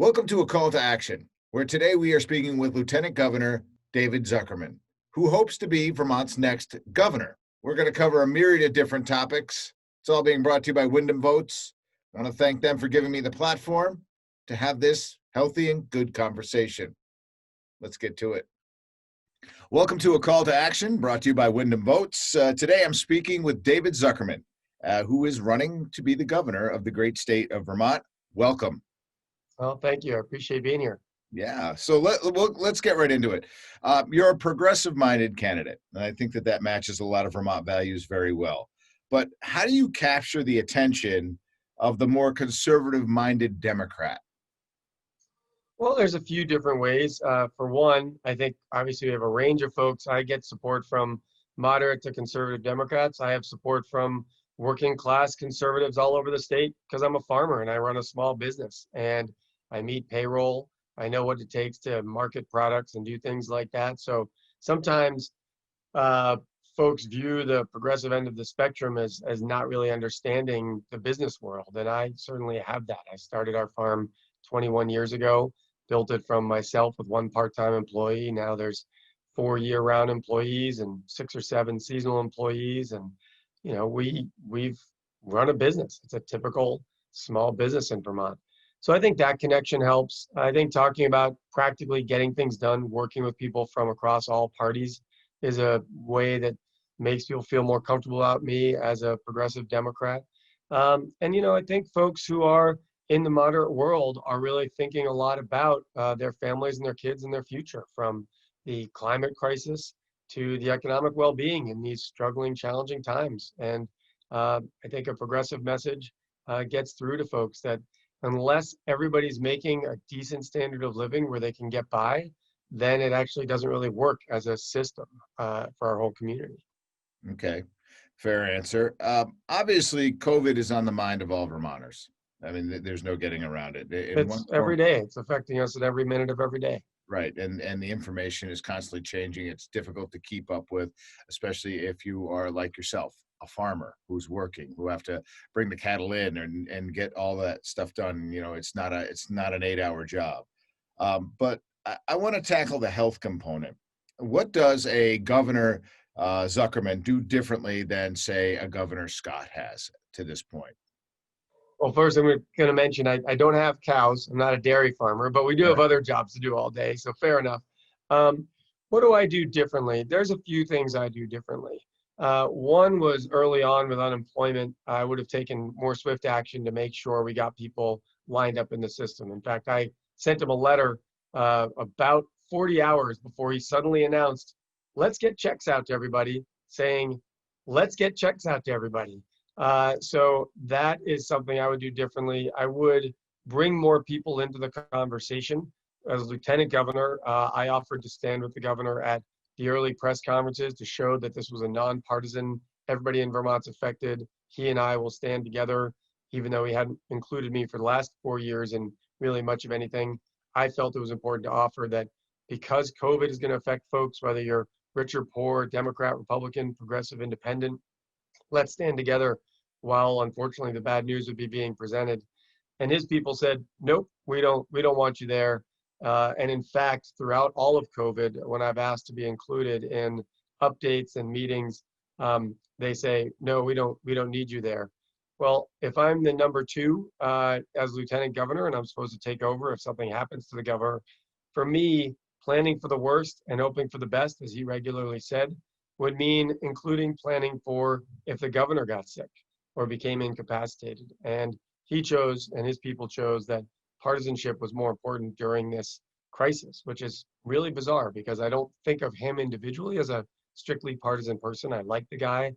Welcome to A Call to Action, where today we are speaking with Lieutenant Governor David Zuckerman, who hopes to be Vermont's next governor. We're going to cover a myriad of different topics. It's all being brought to you by Wyndham Votes. I want to thank them for giving me the platform to have this healthy and good conversation. Let's get to it. Welcome to A Call to Action, brought to you by Wyndham Votes. Today I'm speaking with David Zuckerman, who is running to be the governor of the great state of Vermont. Welcome. Well, thank you. I appreciate being here. Yeah, so let's get right into it. You're a progressive-minded candidate, and I think that matches a lot of Vermont values very well. But how do you capture the attention of the more conservative-minded Democrat? Well, there's a few different ways. For one, I think obviously we have a range of folks. I get support from moderate to conservative Democrats. I have support from working class conservatives all over the state because I'm a farmer and I run a small business and I meet payroll. I know what it takes to market products and do things like that. So sometimes folks view the progressive end of the spectrum as not really understanding the business world. And I certainly have that. I started our farm 21 years ago, built it from myself with one part-time employee. Now there's 4 year-round employees and 6 or 7 seasonal employees. And, you know, we've run a business. It's a typical small business in Vermont. So I think that connection helps. I think talking about practically getting things done, working with people from across all parties is a way that makes people feel more comfortable about me as a progressive Democrat. And, you know, I think folks who are in the moderate world are really thinking a lot about their families and their kids and their future, from the climate crisis to the economic well-being in these struggling, challenging times. And I think a progressive message gets through to folks that unless everybody's making a decent standard of living where they can get by, then it actually doesn't really work as a system for our whole community. Okay, fair answer. Obviously, COVID is on the mind of all Vermonters. I mean, there's no getting around it. In one It's every form, day. It's affecting us at every minute of every day. right, and the information is constantly changing. It's difficult to keep up with, especially if you are like yourself, a farmer who's working, who have to bring the cattle in and get all that stuff done. You know, it's not an 8-hour job. But I want to tackle the health component. What does a Governor Zuckerman do differently than, say, a Governor Scott has to this point? Well, first, I'm going to mention I don't have cows. I'm not a dairy farmer, but we do All have right. other jobs to do all day. So fair enough. What do I do differently? There's a few things I do differently. One was early on with unemployment, I would have taken more swift action to make sure we got people lined up in the system. In fact, I sent him a letter about 40 hours before he suddenly announced, let's get checks out to everybody, saying, let's get checks out to everybody. So that is something I would do differently. I would bring more people into the conversation. As lieutenant governor, I offered to stand with the governor at the early press conferences to show that this was a nonpartisan, everybody in Vermont's affected. He and I will stand together, even though he hadn't included me for the last 4 years in really much of anything. I felt it was important to offer that because COVID is going to affect folks, whether you're rich or poor, Democrat, Republican, progressive, independent, let's stand together while unfortunately the bad news would be being presented. And his people said, nope, we don't want you there. And in fact, throughout all of COVID, when I've asked to be included in updates and meetings, they say, no, we don't need you there. Well, if I'm the number 2 as lieutenant governor and I'm supposed to take over if something happens to the governor, for me, planning for the worst and hoping for the best, as he regularly said, would mean including planning for if the governor got sick or became incapacitated. And he chose, and his people chose, that partisanship was more important during this crisis, which is really bizarre because I don't think of him individually as a strictly partisan person. I like the guy.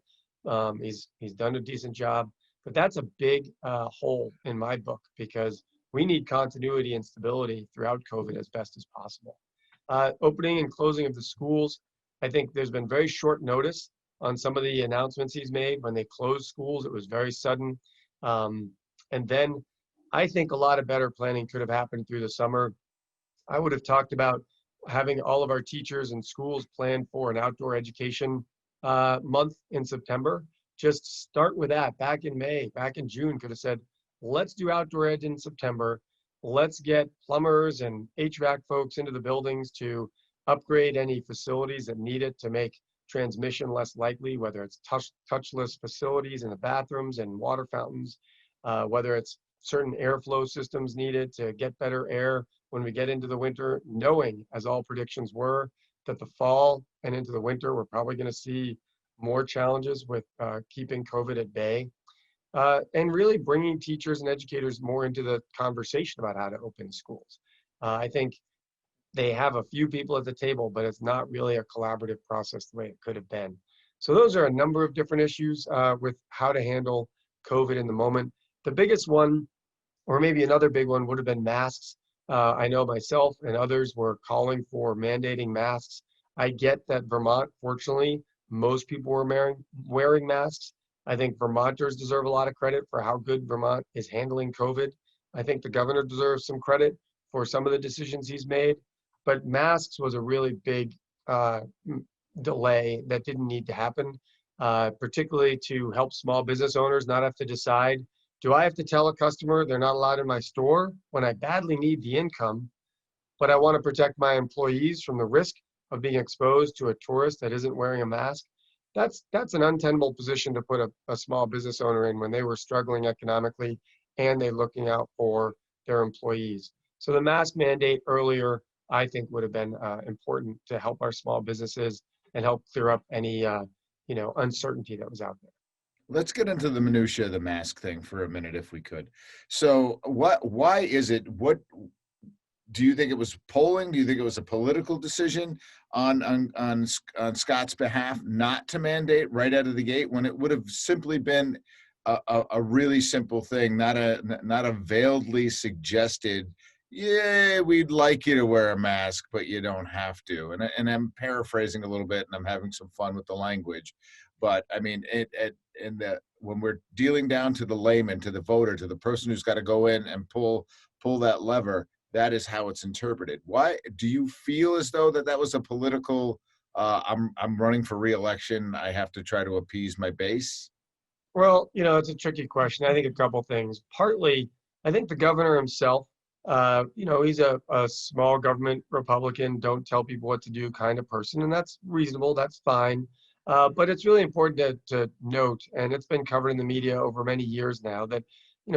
He's done a decent job, but that's a big hole in my book because we need continuity and stability throughout COVID as best as possible. Opening and closing of the schools, I think there's been very short notice on some of the announcements he's made. When they closed schools, it was very sudden. And then I think a lot of better planning could have happened through the summer. I would have talked about having all of our teachers and schools plan for an outdoor education month in September. Just start with that. Back in May, back in June, could have said, let's do outdoor ed in September. let's get plumbers and HVAC folks into the buildings to upgrade any facilities that need it to make transmission less likely, whether it's touchless facilities in the bathrooms and water fountains, whether it's certain airflow systems needed to get better air when we get into the winter, knowing, as all predictions were, that the fall and into the winter, we're probably going to see more challenges with keeping COVID at bay, and really bringing teachers and educators more into the conversation about how to open schools. I think they have a few people at the table, but it's not really a collaborative process the way it could have been. So those are a number of different issues with how to handle COVID in the moment. The biggest one, or maybe another big one, would have been masks. I know myself and others were calling for mandating masks. I get that Vermont, fortunately, most people were wearing masks. I think Vermonters deserve a lot of credit for how good Vermont is handling COVID. I think the governor deserves some credit for some of the decisions he's made. But masks was a really big delay that didn't need to happen, particularly to help small business owners not have to decide, do I have to tell a customer they're not allowed in my store when I badly need the income, but I want to protect my employees from the risk of being exposed to a tourist that isn't wearing a mask? That's an untenable position to put a small business owner in when they were struggling economically and they're looking out for their employees. So the mask mandate earlier, I think, would have been important to help our small businesses and help clear up any uncertainty that was out there. Let's get into the minutia of the mask thing for a minute, if we could. So, why is it? What do you think it was polling? Do you think it was a political decision on Scott's behalf not to mandate right out of the gate, when it would have simply been a really simple thing, not a veiledly suggested, yeah, we'd like you to wear a mask, but you don't have to. And I'm paraphrasing a little bit, and I'm having some fun with the language. But I mean, when we're dealing down to the layman, to the voter, to the person who's got to go in and pull that lever, that is how it's interpreted. Why do you feel as though that was a political? I'm running for re-election, I have to try to appease my base. Well, it's a tricky question. I think a couple things. Partly, I think the governor himself, he's a small government Republican, don't tell people what to do kind of person, and that's reasonable, that's fine. But it's really important to note, and it's been covered in the media over many years now, that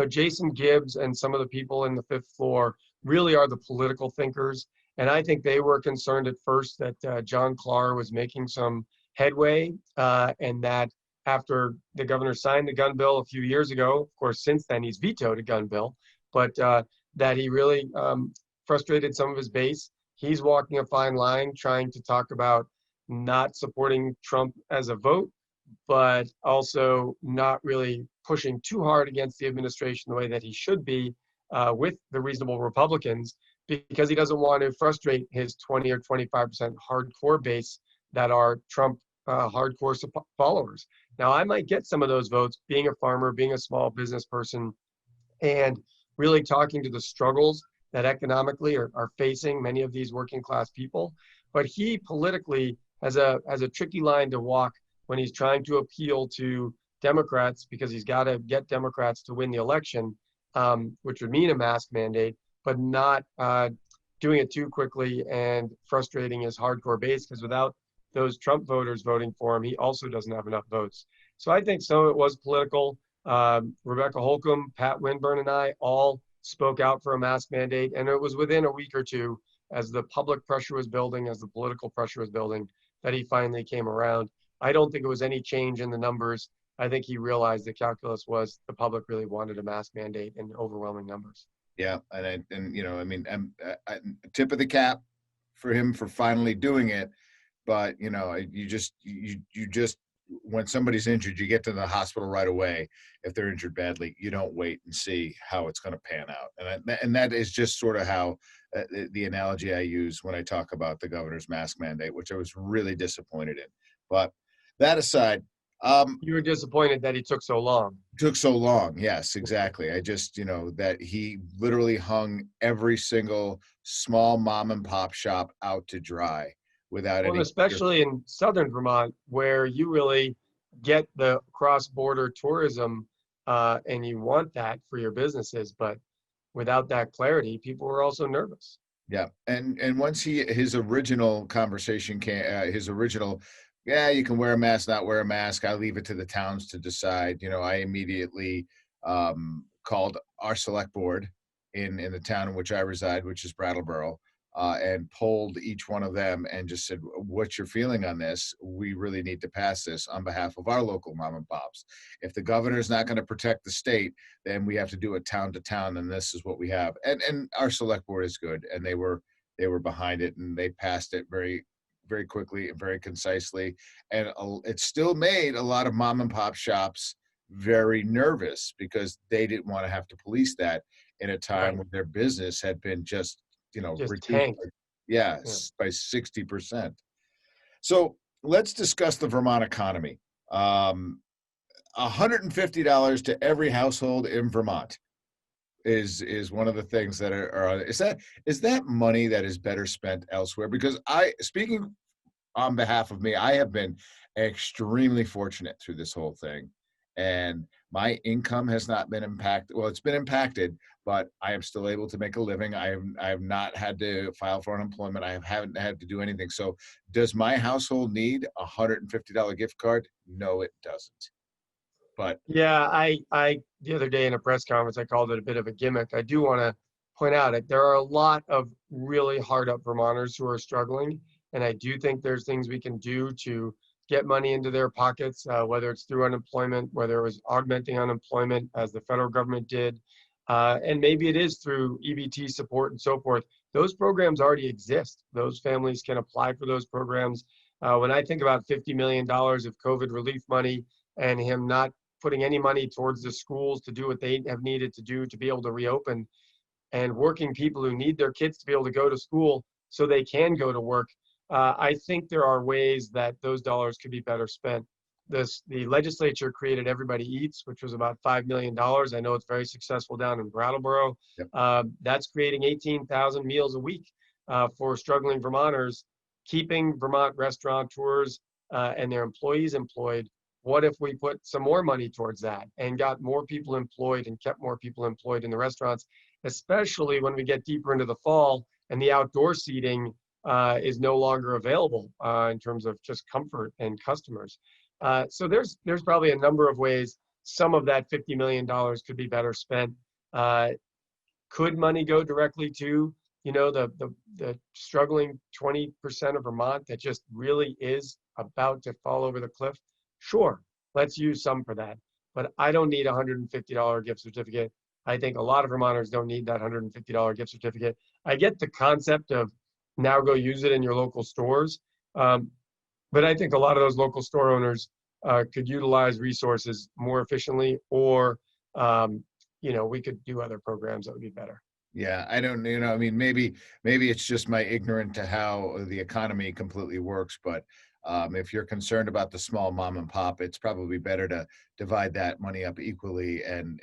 Jason Gibbs and some of the people in the fifth floor really are the political thinkers. And I think they were concerned at first that John Clark was making some headway, and that after the governor signed the gun bill a few years ago, of course, since then he's vetoed a gun bill, but that he really frustrated some of his base. He's walking a fine line trying to talk about not supporting Trump as a vote, but also not really pushing too hard against the administration the way that he should be with the reasonable Republicans, because he doesn't want to frustrate his 20 or 25% hardcore base that are Trump hardcore followers. Now, I might get some of those votes being a farmer, being a small business person, and really talking to the struggles that economically are facing many of these working class people. But he politically has a tricky line to walk when he's trying to appeal to Democrats, because he's got to get Democrats to win the election, which would mean a mask mandate, but not doing it too quickly and frustrating his hardcore base, because without those Trump voters voting for him, he also doesn't have enough votes. So I think some of it was political. Rebecca Holcomb, Pat Winburn, and I all spoke out for a mask mandate, and it was within a week or two, as the public pressure was building, as the political pressure was building, that he finally came around. I don't think it was any change in the numbers. I think he realized the calculus was the public really wanted a mask mandate in overwhelming numbers. Yeah, tip of the cap for him for finally doing it. But you just when somebody's injured, you get to the hospital right away. If they're injured badly, you don't wait and see how it's going to pan out. And that is just sort of how the analogy I use when I talk about the governor's mask mandate, which I was really disappointed in. But that aside, you were disappointed that he took so long. Took so long. Yes, exactly. I just, that he literally hung every single small mom and pop shop out to dry without any. Especially in southern Vermont, where you really get the cross-border tourism, and you want that for your businesses, but without that clarity, people were also nervous. Yeah, and once his original conversation came, his original, yeah, you can wear a mask, not wear a mask. I leave it to the towns to decide. I immediately called our select board in the town in which I reside, which is Brattleboro, and polled each one of them and just said, "What's your feeling on this? We really need to pass this on behalf of our local mom and pops. If the governor's not going to protect the state, then we have to do it town to town, and this is what we have." And our select board is good, and they were behind it, and they passed it very, very quickly and very concisely. And it still made a lot of mom and pop shops very nervous because they didn't want to have to police that in a time Right. when their business had been just Just reduced tanked. Yeah. by 60%. So let's discuss the Vermont economy. um, $150 to every household in Vermont is one of the things that are is that money that is better spent elsewhere? Because speaking on behalf of me, I have been extremely fortunate through this whole thing, and my income has not been impacted. Well, it's been impacted, but I am still able to make a living. I have not had to file for unemployment. Haven't had to do anything. So, does my household need a $150 gift card? No, it doesn't. But Yeah, I the other day in a press conference, I called it a bit of a gimmick. I do want to point out that there are a lot of really hard up Vermonters who are struggling, and I do think there's things we can do to get money into their pockets, whether it's through unemployment, whether it was augmenting unemployment as the federal government did, and maybe it is through EBT support and so forth. Those programs already exist. Those families can apply for those programs. When I think about $50 million of COVID relief money and him not putting any money towards the schools to do what they have needed to do to be able to reopen, and working people who need their kids to be able to go to school so they can go to work. I think there are ways that those dollars could be better spent. The legislature created Everybody Eats, which was about $5 million. I know it's very successful down in Brattleboro. yep. That's creating 18,000 meals a week for struggling Vermonters, keeping Vermont restaurateurs and their employees employed. What if we put some more money towards that and got more people employed and kept more people employed in the restaurants, especially when we get deeper into the fall and the outdoor seating is no longer available in terms of just comfort and customers. So there's probably a number of ways some of that $50 million could be better spent. Could money go directly to the struggling 20% of Vermont that just really is about to fall over the cliff? Sure, let's use some for that. But I don't need a $150 gift certificate. I think a lot of Vermonters don't need that $150 gift certificate. I get the concept of now go use it in your local stores. But I think a lot of those local store owners could utilize resources more efficiently, or we could do other programs that would be better. Yeah, I don't, I mean, maybe it's just my ignorance to how the economy completely works, but if you're concerned about the small mom and pop, it's probably better to divide that money up equally and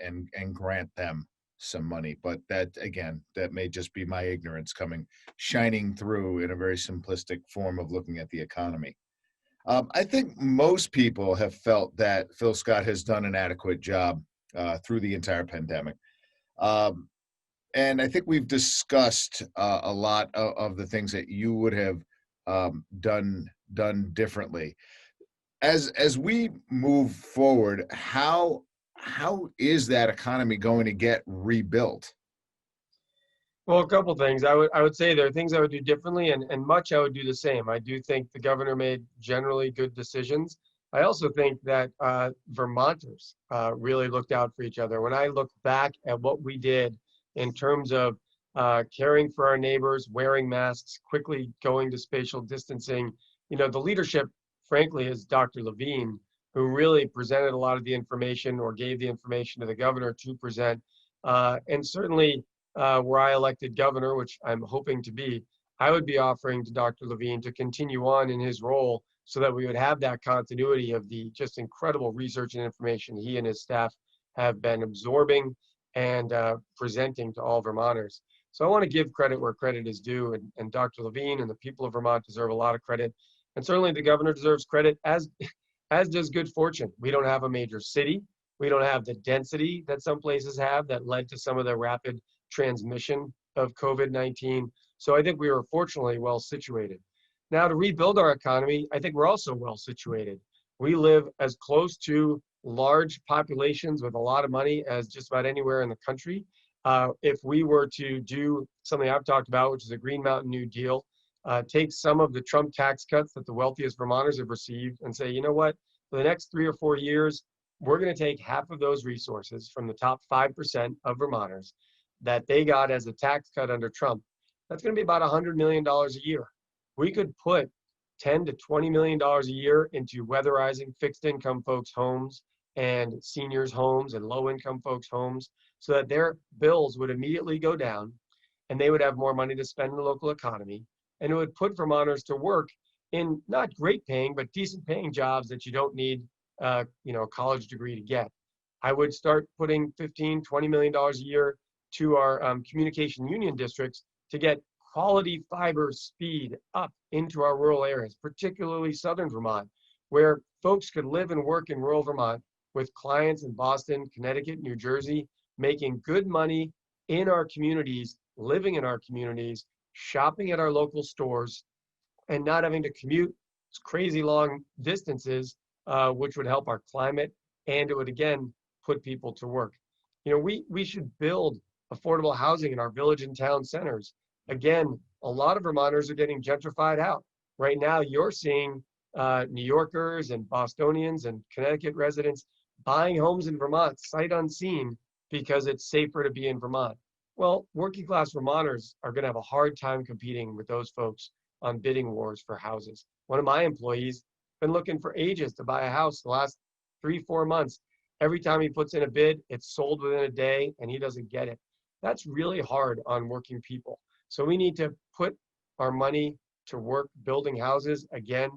grant them some money. But that, again, that may just be my ignorance shining through in a very simplistic form of looking at the economy. I think most people have felt that Phil Scott has done an adequate job through the entire pandemic. Um, and I think we've discussed a lot of the things that you would have done differently. As we move forward, how is that economy going to get rebuilt? Well, a couple things. I would say there are things I would do differently, and much I would do the same. I do think the governor made generally good decisions. I also think that Vermonters really looked out for each other. When I look back at what we did in terms of caring for our neighbors, wearing masks, quickly going to spatial distancing, the leadership, frankly, is Dr. Levine, who really presented a lot of the information or gave the information to the governor to present. And certainly, were I elected governor, which I'm hoping to be, I would be offering to Dr. Levine to continue on in his role so that we would have that continuity of the just incredible research and information he and his staff have been absorbing and presenting to all Vermonters. So I want to give credit where credit is due, and Dr. Levine and the people of Vermont deserve a lot of credit. And certainly the governor deserves credit, as does good fortune. We don't have a major city. We don't have the density that some places have that led to some of the rapid transmission of COVID-19. So I think we were fortunately well situated. Now, to rebuild our economy, I think we're also well situated. We live as close to large populations with a lot of money as just about anywhere in the country. If we were to do something I've talked about, which is a Green Mountain New Deal, take some of the Trump tax cuts that the wealthiest Vermonters have received and say, you know what, for the next 3 or 4 years, we're going to take half of those resources from the top 5% of Vermonters that they got as a tax cut under Trump. That's going to be about $100 million a year. We could put $10 to $20 million a year into weatherizing fixed income folks' homes and seniors' homes and low income folks' homes so that their bills would immediately go down and they would have more money to spend in the local economy. And it would put Vermonters to work in not great paying, but decent paying jobs that you don't need a college degree to get. I would start putting $15, $20 million a year to our communication union districts to get quality fiber speed up into our rural areas, particularly southern Vermont, where folks could live and work in rural Vermont with clients in Boston, Connecticut, New Jersey, making good money in our communities, living in our communities, shopping at our local stores, and not having to commute crazy long distances, which would help our climate, and it would again put people to work. We should build affordable housing in our village and town centers. Again, a lot of Vermonters are getting gentrified out. Right now, you're seeing New Yorkers and Bostonians and Connecticut residents buying homes in Vermont sight unseen because it's safer to be in Vermont. Well, working class Vermonters are going to have a hard time competing with those folks on bidding wars for houses. One of my employees been looking for ages to buy a house the last 3-4 months. Every time he puts in a bid, it's sold within a day and he doesn't get it. That's really hard on working people. So we need to put our money to work building houses, again,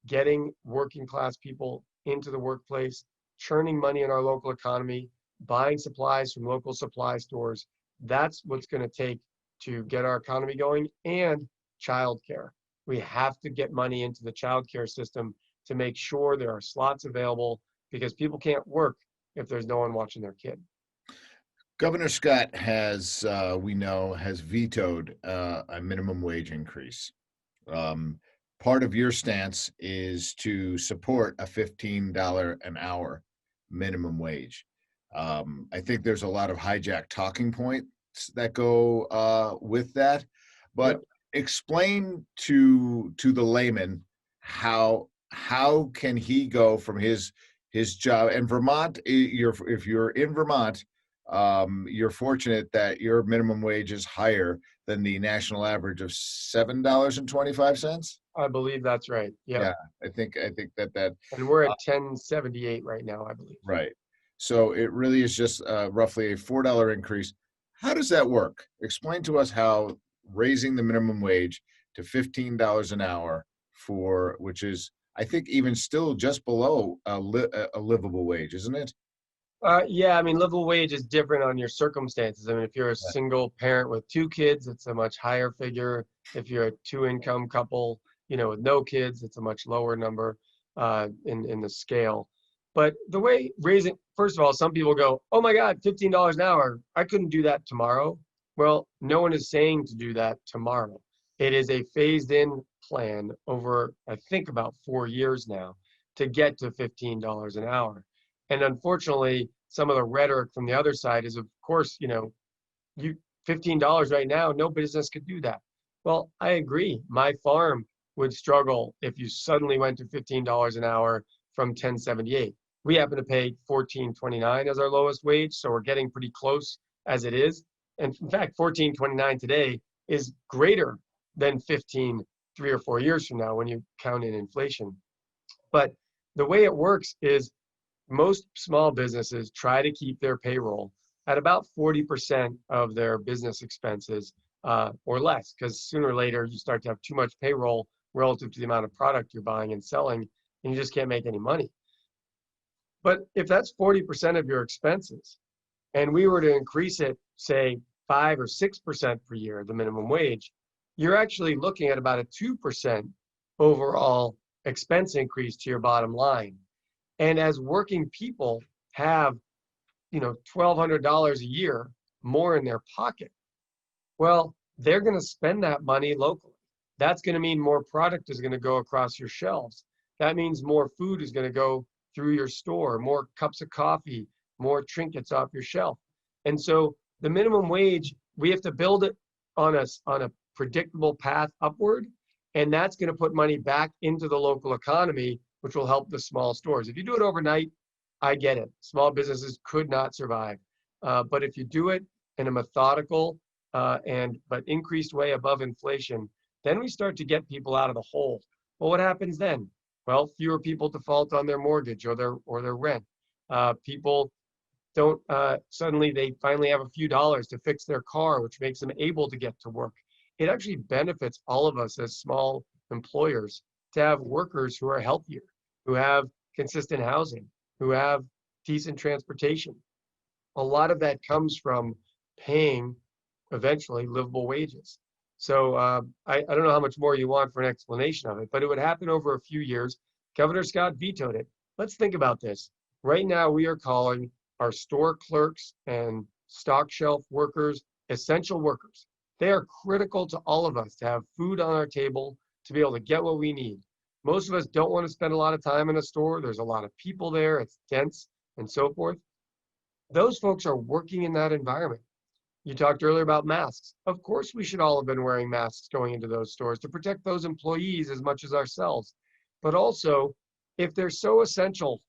getting working class people into the workplace, churning money in our local economy, buying supplies from local supply stores. That's what's going to take to get our economy going, and childcare. We have to get money into the childcare system to make sure there are slots available, because people can't work if there's no one watching their kid. Governor Scott we know, has vetoed a minimum wage increase. Part of your stance is to support a $15 an hour minimum wage. I think there's a lot of hijacked talking points that go with that, but explain to the layman how can he go from his job in Vermont. If you're in Vermont, you're fortunate that your minimum wage is higher than the national average of $7.25. I believe that's right. Yep. Yeah, I think that. And we're at 1078 right now, I believe. Right. So it really is just roughly a $4 increase. How does that work? Explain to us how raising the minimum wage to $15 an hour which is, I think, even still just below a livable wage, isn't it? Yeah, I mean, livable wage is different on your circumstances. I mean, if you're a single parent with 2 kids, it's a much higher figure. If you're a 2-income couple, with no kids, it's a much lower number in the scale. But the way raising, first of all, some people go, oh my God, $15 an hour, I couldn't do that tomorrow. Well, no one is saying to do that tomorrow. It is a phased in plan over, I think, about 4 years now to get to $15 an hour. And unfortunately, some of the rhetoric from the other side is, of course, you $15 right now, no business could do that. Well, I agree. My farm would struggle if you suddenly went to $15 an hour from 1078. We happen to pay $14.29 as our lowest wage, so we're getting pretty close as it is. And in fact, $14.29 today is greater than $15 3 or 4 years from now when you count in inflation. But the way it works is most small businesses try to keep their payroll at about 40% of their business expenses or less, because sooner or later you start to have too much payroll relative to the amount of product you're buying and selling, and you just can't make any money. But if that's 40% of your expenses, and we were to increase it, say 5 or 6% per year, the minimum wage, you're actually looking at about a 2% overall expense increase to your bottom line. And as working people have, $1,200 a year more in their pocket, Well, they're going to spend that money locally. That's going to mean more product is going to go across your shelves. That means more food is going to go through your store, more cups of coffee, more trinkets off your shelf. And so the minimum wage, we have to build it on a predictable path upward, and that's going to put money back into the local economy, which will help the small stores. If you do it overnight, I get it. Small businesses could not survive. But if you do it in a methodical but increased way above inflation, then we start to get people out of the hole. Well, what happens then? Well, fewer people default on their mortgage or their rent. People don't suddenly they finally have a few dollars to fix their car, which makes them able to get to work. It actually benefits all of us as small employers to have workers who are healthier, who have consistent housing, who have decent transportation. A lot of that comes from paying eventually livable wages. So I don't know how much more you want for an explanation of it, but it would happen over a few years. Governor Scott vetoed it. Let's think about this. Right now, we are calling our store clerks and stock shelf workers essential workers. They are critical to all of us to have food on our table, to be able to get what we need. Most of us don't want to spend a lot of time in a store. There's a lot of people there, it's dense and so forth. Those folks are working in that environment. You talked earlier about masks. Of course, we should all have been wearing masks going into those stores to protect those employees as much as ourselves. But also, if they're so essential,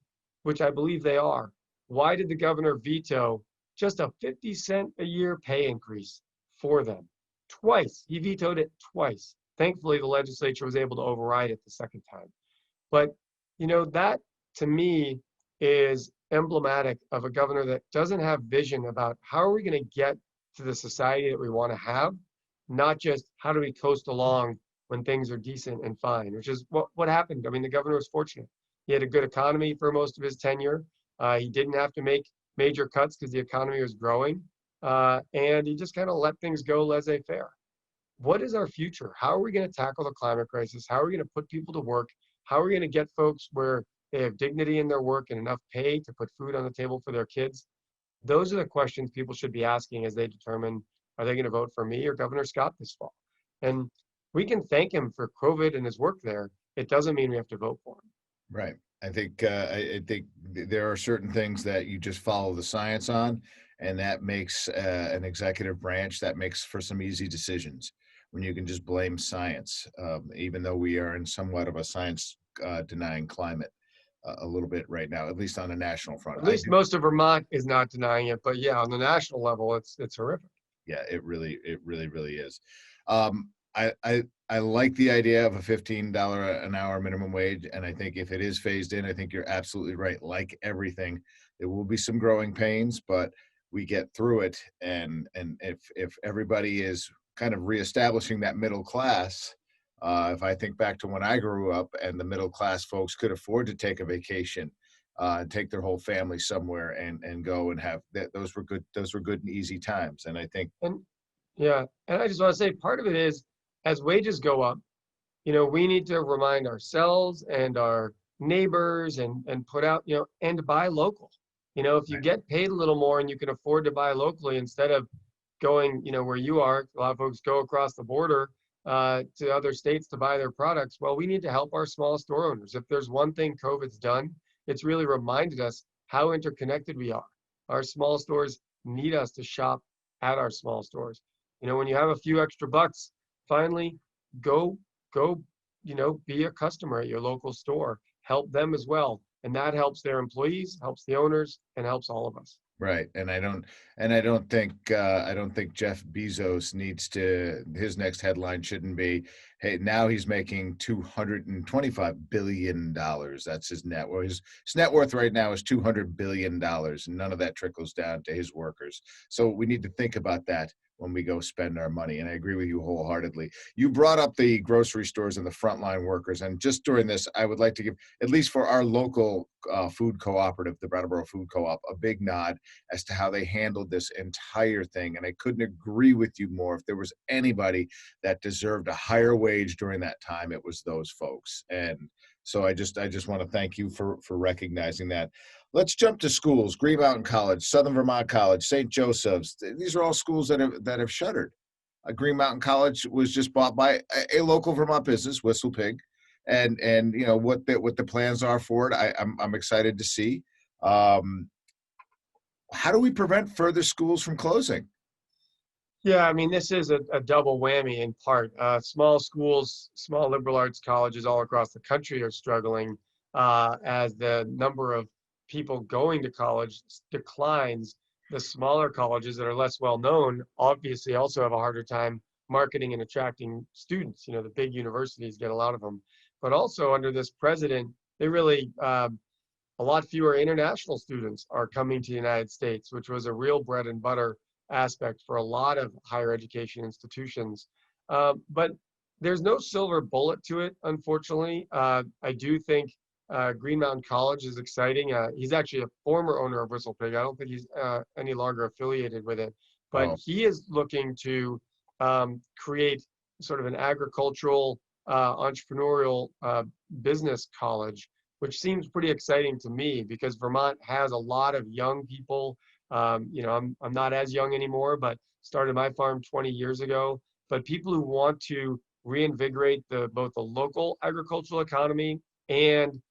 which I believe they are, why did the governor veto just a 50-cent a year pay increase for them? Twice. He vetoed it twice. Thankfully, the legislature was able to override it the second time. But, that to me is emblematic of a governor that doesn't have vision about how are we going to get to the society that we want to have, not just how do we coast along when things are decent and fine, which is what happened. I mean, the governor was fortunate. He had a good economy for most of his tenure. He didn't have to make major cuts because the economy was growing. And he just kind of let things go laissez-faire. What is our future? How are we going to tackle the climate crisis? How are we going to put people to work? How are we going to get folks where they have dignity in their work and enough pay to put food on the table for their kids? Those are the questions people should be asking as they determine, are they going to vote for me or Governor Scott this fall? And we can thank him for COVID and his work there. It doesn't mean we have to vote for him. Right. I think there are certain things that you just follow the science on, and that makes an executive branch that makes for some easy decisions when you can just blame science, even though we are in somewhat of a science denying climate a little bit right now, at least on a national front. At least most of Vermont is not denying it, but yeah, on the national level, it's horrific. Yeah, it really is. Um, I like the idea of a $15 an hour minimum wage, and I think if it is phased in, I think you're absolutely right. Like everything, there will be some growing pains, but we get through it. And if everybody is kind of reestablishing that middle class, if I think back to when I grew up, and the middle class folks could afford to take a vacation, take their whole family somewhere and go and have that. Those were good and easy times. And I think And yeah, and I just want to say part of it is as wages go up, we need to remind ourselves and our neighbors and put out, and buy local. If you get paid a little more and you can afford to buy locally instead of going, where you are, a lot of folks go across the border to other states to buy their products. Well, we need to help our small store owners. If there's one thing COVID's done, it's really reminded us how interconnected we are. Our small stores need us to shop at our small stores. When you have a few extra bucks, finally go, be a customer at your local store. Help them as well. And that helps their employees, helps the owners, and helps all of us. right. I don't think Jeff Bezos needs to. His next headline shouldn't be, "Hey, now he's making $225 billion. That's his net worth. His net worth right now is $200 billion, and none of that trickles down to his workers. So we need to think about that when we go spend our money. And I agree with you wholeheartedly. You brought up the grocery stores and the frontline workers, and just during this, I would like to give, at least for our local food cooperative, the Brattleboro Food Co-op, a big nod as to how they handled this entire thing. And I couldn't agree with you more. If there was anybody that deserved a higher wage during that time, it was those folks. And so I just want to thank you for recognizing that. Let's jump to schools. Green Mountain College, Southern Vermont College, St. Joseph's. These are all schools that have shuttered. Green Mountain College was just bought by a local Vermont business, Whistle Pig, and what the plans are for it. I'm excited to see. Um, how do we prevent further schools from closing? Yeah, I mean, this is a double whammy in part. Small schools, small liberal arts colleges all across the country are struggling as the number of people going to college declines. The smaller colleges that are less well known obviously also have a harder time marketing and attracting students. The big universities get a lot of them. But also under this president, they really, a lot fewer international students are coming to the United States, which was a real bread and butter aspect for a lot of higher education institutions. But there's no silver bullet to it, unfortunately. I do think Green Mountain College is exciting. He's actually a former owner of Whistle Pig. I don't think he's any longer affiliated with it, but Oh, he is looking to create sort of an agricultural, entrepreneurial business college, which seems pretty exciting to me because Vermont has a lot of young people. I'm not as young anymore, but started my farm 20 years ago. But people who want to reinvigorate both the local agricultural economy and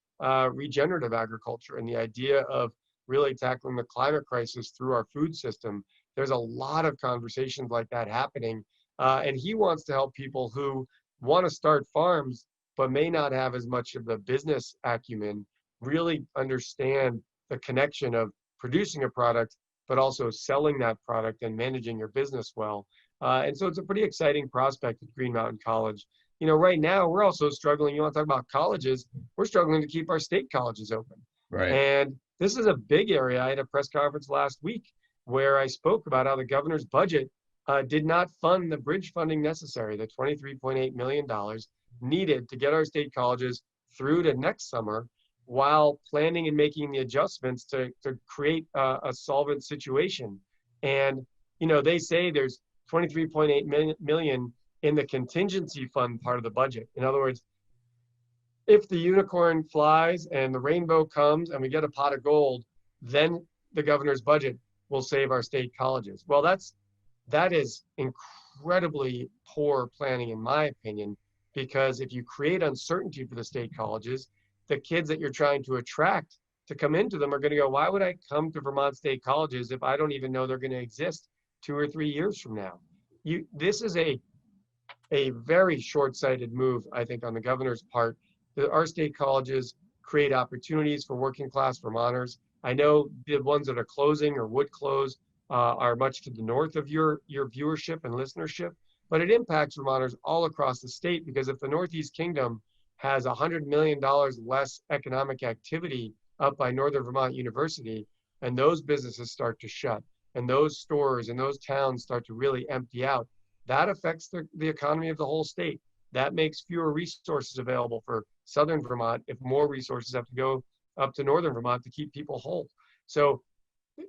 regenerative agriculture, and the idea of really tackling the climate crisis through our food system. There's a lot of conversations like that happening, and he wants to help people who want to start farms but may not have as much of the business acumen, really understand the connection of producing a product, but also selling that product and managing your business well. And so it's a pretty exciting prospect at Green Mountain College. Right now we're also struggling. You want to talk about colleges? We're struggling to keep our state colleges open. right. And this is a big area. I had a press conference last week where I spoke about how the governor's budget did not fund the bridge funding necessary, the $23.8 million needed to get our state colleges through to next summer, while planning and making the adjustments to create a solvent situation. And they say there's 23.8 million in the contingency fund part of the budget. In other words, if the unicorn flies and the rainbow comes and we get a pot of gold, then the governor's budget will save our state colleges. Well, that is incredibly poor planning, in my opinion, because if you create uncertainty for the state colleges, the kids that you're trying to attract to come into them are going to go, why would I come to Vermont state colleges if I don't even know they're going to exist 2 or 3 years from now? This is a very short-sighted move, I think, on the governor's part. Our state colleges create opportunities for working class Vermonters. I know the ones that are closing or would close are much to the north of your viewership and listenership, but it impacts Vermonters all across the state, because if the Northeast Kingdom has $100 million less economic activity up by Northern Vermont University, and those businesses start to shut, and those stores and those towns start to really empty out, that affects the economy of the whole state. That makes fewer resources available for Southern Vermont if more resources have to go up to Northern Vermont to keep people whole. So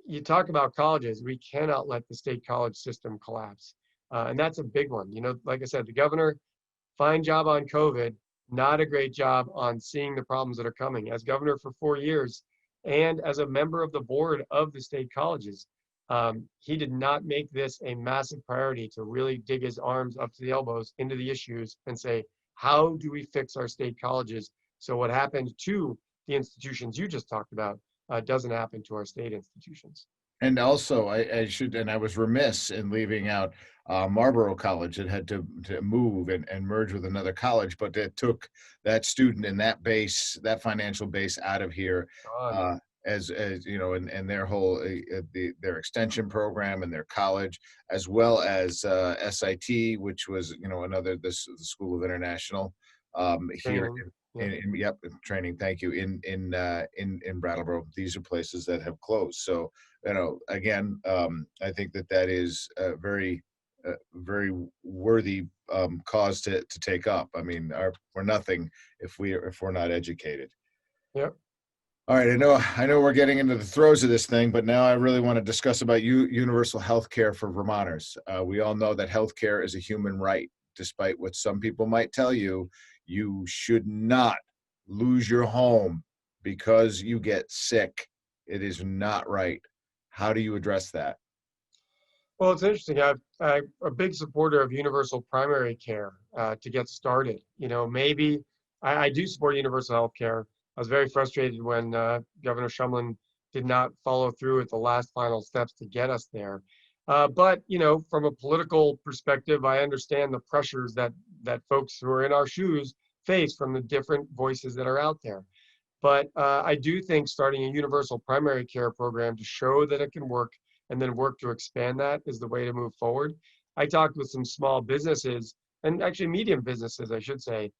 you talk about colleges, we cannot let the state college system collapse. And that's a big one. Like I said, the governor, fine job on COVID, not a great job on seeing the problems that are coming. As governor for 4 years and as a member of the board of the state colleges, he did not make this a massive priority to really dig his arms up to the elbows into the issues and say, how do we fix our state colleges so what happened to the institutions you just talked about doesn't happen to our state institutions? And also, I was remiss in leaving out Marlborough College. It had to move and merge with another college, but it took that student and that financial base out of here, Gone. uh, as and their whole their extension program and their college, as well as SIT, which was the School of International here Training. Yep. yep, training. Thank you, in Brattleboro. These are places that have closed. So again, I think that is a very worthy cause to take up. I mean, we're nothing if we're not educated. Yep. All right, I know we're getting into the throes of this thing, but now I really want to discuss about universal health care for Vermonters. We all know that health care is a human right. Despite what some people might tell you, you should not lose your home because you get sick. It is not right. How do you address that? Well, it's interesting. I'm a big supporter of universal primary care to get started. Maybe I do support universal health care. I was very frustrated when Governor Shumlin did not follow through with the last final steps to get us there. But from a political perspective, I understand the pressures that folks who are in our shoes face from the different voices that are out there. But I do think starting a universal primary care program to show that it can work and then work to expand that is the way to move forward. I talked with some small businesses, and actually medium businesses, I should say,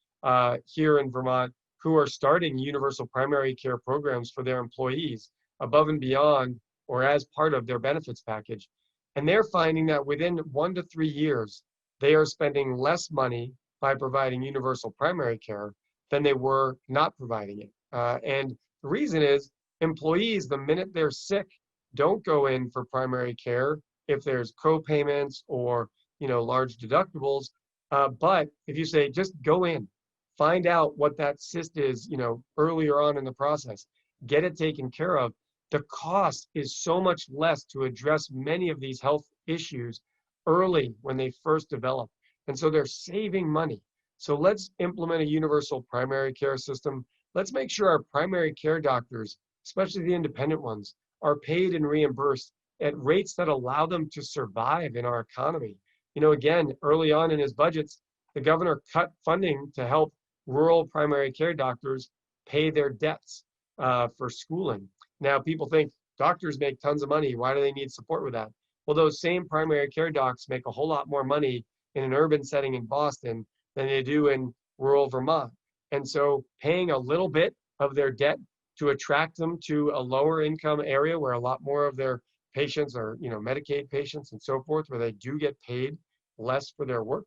here in Vermont, who are starting universal primary care programs for their employees above and beyond or as part of their benefits package. And they're finding that within 1 to 3 years, they are spending less money by providing universal primary care than they were not providing it. And the reason is employees, the minute they're sick, don't go in for primary care if there's co-payments or large deductibles. But if you say just go in, find out what that cyst is, earlier on in the process, get it taken care of. The cost is so much less to address many of these health issues early when they first develop. And so they're saving money. So let's implement a universal primary care system. Let's make sure our primary care doctors, especially the independent ones, are paid and reimbursed at rates that allow them to survive in our economy. Again, early on in his budgets, the governor cut funding to help rural primary care doctors pay their debts for schooling. Now, people think doctors make tons of money. Why do they need support with that? Well, those same primary care docs make a whole lot more money in an urban setting in Boston than they do in rural Vermont. And so paying a little bit of their debt to attract them to a lower income area where a lot more of their patients are, Medicaid patients and so forth, where they do get paid less for their work,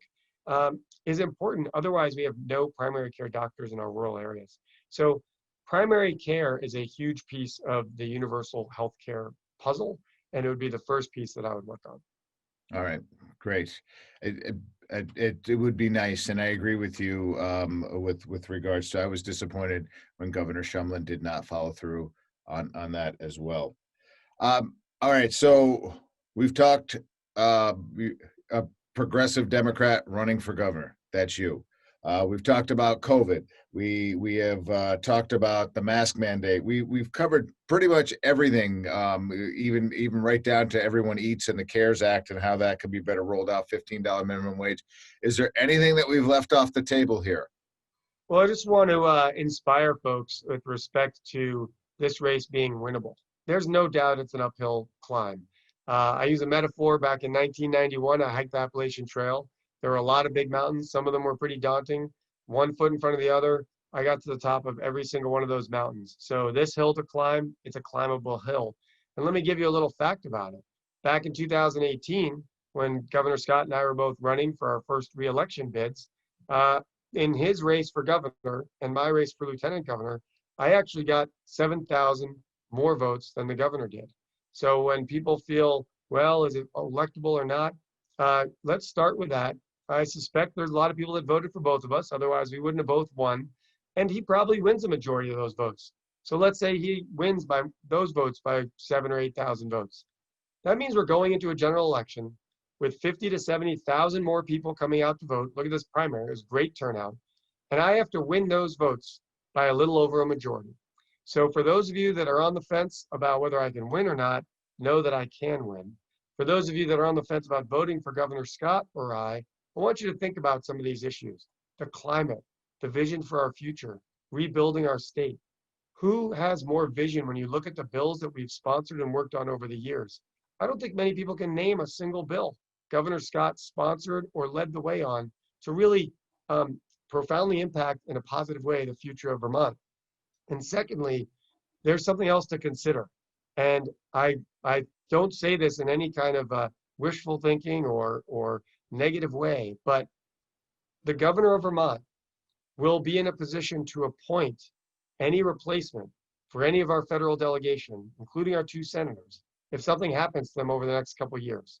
is important. Otherwise, we have no primary care doctors in our rural areas. So primary care is a huge piece of the universal health care puzzle, and it would be the first piece that I would work on. All right, great. It would be nice, and I agree with you with regards to. I was disappointed when Governor Shumlin did not follow through on that as well. All right, so we've talked a progressive Democrat running for governor. That's you. We've talked about COVID. We have talked about the mask mandate. We've covered pretty much everything, even right down to everyone eats and the CARES Act and how that could be better rolled out. $15 minimum wage. Is there anything that we've left off the table here? Well, I just want to inspire folks with respect to this race being winnable. There's no doubt it's an uphill climb. I use a metaphor. Back in 1991, I hiked the Appalachian Trail. There were a lot of big mountains. Some of them were pretty daunting. One foot in front of the other. I got to the top of every single one of those mountains. So this hill to climb, it's a climbable hill. And let me give you a little fact about it. Back in 2018, when Governor Scott and I were both running for our first re-election bids, in his race for governor and my race for lieutenant governor, I actually got 7,000 more votes than the governor did. So when people feel, well, is it electable or not? Let's start with that. I suspect there's a lot of people that voted for both of us. Otherwise, we wouldn't have both won. And he probably wins a majority of those votes. So let's say he wins by those votes by 7,000 or 8,000 votes. That means we're going into a general election with 50 to 70,000 more people coming out to vote. Look at this primary. It was great turnout. And I have to win those votes by a little over a majority. So for those of you that are on the fence about whether I can win or not, know that I can win. For those of you that are on the fence about voting for Governor Scott or I want you to think about some of these issues: the climate, the vision for our future, rebuilding our state. Who has more vision when you look at the bills that we've sponsored and worked on over the years? I don't think many people can name a single bill Governor Scott sponsored or led the way on to really profoundly impact in a positive way the future of Vermont. And secondly, there's something else to consider. And I don't say this in any kind of wishful thinking or negative way, but the governor of Vermont will be in a position to appoint any replacement for any of our federal delegation, including our 2 senators, if something happens to them over the next couple of years.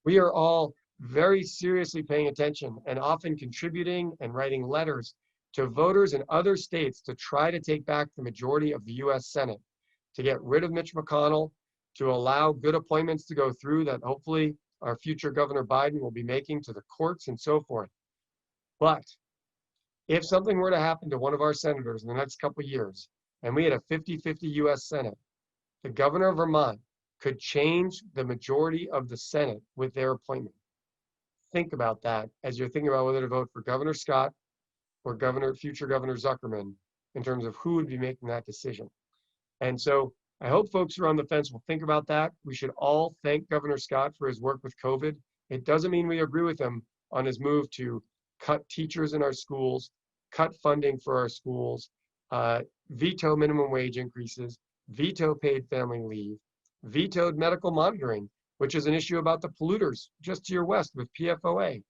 We are all very seriously paying attention and often contributing and writing letters to voters in other states to try to take back the majority of the US Senate, to get rid of Mitch McConnell, to allow good appointments to go through that hopefully our future Governor Biden will be making to the courts and so forth. But if something were to happen to one of our senators in the next couple of years, and we had a 50-50 US Senate, the governor of Vermont could change the majority of the Senate with their appointment. Think about that as you're thinking about whether to vote for Governor Scott or future Governor Zuckerman in terms of who would be making that decision. And so I hope folks who are on the fence will think about that. We should all thank Governor Scott for his work with COVID. It doesn't mean we agree with him on his move to cut teachers in our schools, cut funding for our schools, veto minimum wage increases, veto paid family leave, vetoed medical monitoring, which is an issue about the polluters just to your west with PFOA.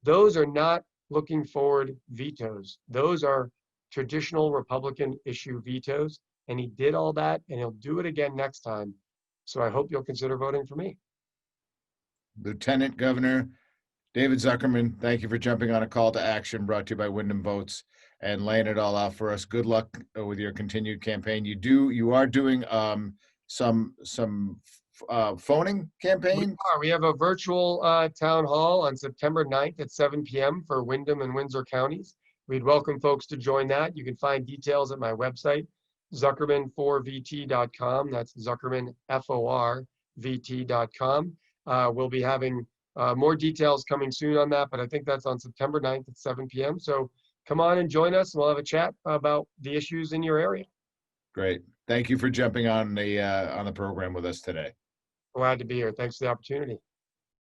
Those are not looking forward vetoes. Those are traditional Republican issue vetoes. And he did all that, and he'll do it again next time. So I hope you'll consider voting for me. Lieutenant Governor David Zuckerman, thank you for jumping on a call to action brought to you by Wyndham Votes and laying it all out for us. Good luck with your continued campaign. You are doing some phoning campaign? We have a virtual town hall on September 9th at 7 p.m. for Wyndham and Windsor counties. We'd welcome folks to join that. You can find details at my website, Zuckerman4VT.com. That's Zuckerman, FORVT.com. We'll be having more details coming soon on that, but I think that's on September 9th at 7 p.m. So come on and join us, and we'll have a chat about the issues in your area. Great. Thank you for jumping on the program with us today. Glad to be here. Thanks for the opportunity.